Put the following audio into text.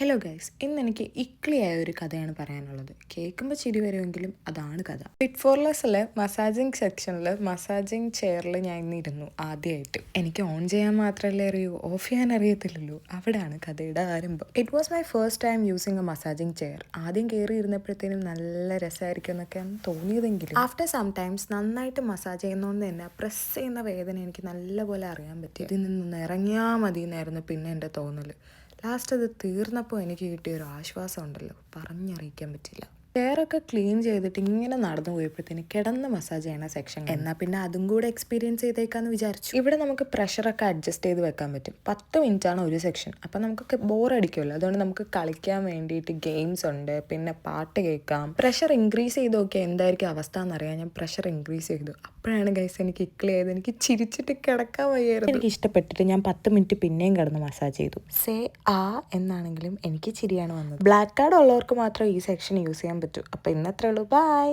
Hello guys, ഇന്ന് എനിക്ക് ഇക്ലിയായ ഒരു കഥയാണ് പറയാനുള്ളത്. കേൾക്കുമ്പോൾ ചിരി വരുമെങ്കിലും അതാണ് കഥ. ഫിറ്റ്4ലെസ്സിലെ മസാജിങ് സെക്ഷനിൽ മസാജിങ് ചെയറിൽ ഞാൻ ഇന്നിരുന്നു ആദ്യമായിട്ട്. എനിക്ക് ഓൺ ചെയ്യാൻ മാത്രമല്ലേ അറിയൂ, ഓഫ് ചെയ്യാൻ അറിയത്തില്ലല്ലോ. അവിടെയാണ് കഥയുടെ ആരംഭം. It was my first time using A massaging chair. ആദ്യം കയറി ഇരുന്നപ്പോഴത്തേനും നല്ല രസമായിരിക്കും എന്നൊക്കെയാണ് തോന്നിയതെങ്കിലും ആഫ്റ്റർ സം ടൈംസ് നന്നായിട്ട് മസാജ് ചെയ്യുന്നതുകൊണ്ട് തന്നെ പ്രസ് ചെയ്യുന്ന വേദന എനിക്ക് നല്ലപോലെ അറിയാൻ പറ്റി. ഇതിൽ നിന്ന് ഇറങ്ങിയാൽ മതി എന്നായിരുന്നു പിന്നെ എൻ്റെ തോന്നൽ. ലാസ്റ്റ് അത് തീർന്നപ്പോൾ എനിക്ക് കിട്ടിയ ഒരു ആശ്വാസം ഉണ്ടല്ലോ, പറഞ്ഞറിയിക്കാൻ പറ്റില്ല. ചെയറൊക്കെ ക്ലീൻ ചെയ്തിട്ട് ഇങ്ങനെ നടന്നു പോയപ്പോഴത്തേന് കിടന്ന് മസാജ് ചെയ്യണ സെക്ഷൻ എന്നാൽ പിന്നെ അതും കൂടെ എക്സ്പീരിയൻസ് ചെയ്തേക്കാന്ന് വിചാരിച്ചു. ഇവിടെ നമുക്ക് പ്രഷറൊക്കെ അഡ്ജസ്റ്റ് ചെയ്ത് വെക്കാൻ പറ്റും. 10 മിനിറ്റാണ് ഒരു സെക്ഷൻ. അപ്പം നമുക്കൊക്കെ ബോറടിക്കുമല്ലോ, അതുകൊണ്ട് നമുക്ക് കളിക്കാൻ വേണ്ടിയിട്ട് ഗെയിംസ് ഉണ്ട്, പിന്നെ പാട്ട് കേൾക്കാം. പ്രഷർ ഇൻക്രീസ് ചെയ്ത് നോക്കിയാൽ എന്തായിരിക്കും അവസ്ഥ എന്നറിയാം. ഞാൻ പ്രഷർ ഇൻക്രീസ് ചെയ്തു. അപ്പോഴാണ് ഗൈസ് എനിക്ക് ഇക്ലി ആയത്. എനിക്ക് ചിരിച്ചിട്ട് കിടക്കാൻ വയ്യായിരുന്നു. എനിക്ക് ഇഷ്ടപ്പെട്ടിട്ട് ഞാൻ 10 മിനിറ്റ് പിന്നെയും കിടന്ന് മസാജ് ചെയ്തു. സേ ആ എന്നാണെങ്കിലും എനിക്ക് ചിരിയാണ് വന്നത്. ബ്ലാക്ക് കാർഡ് ഉള്ളവർക്ക് മാത്രം ഈ സെക്ഷൻ യൂസ് ചെയ്യാൻ പറ്റൂ. അപ്പോൾ ഇന്നത്രേ ഉള്ളൂ. ബൈ.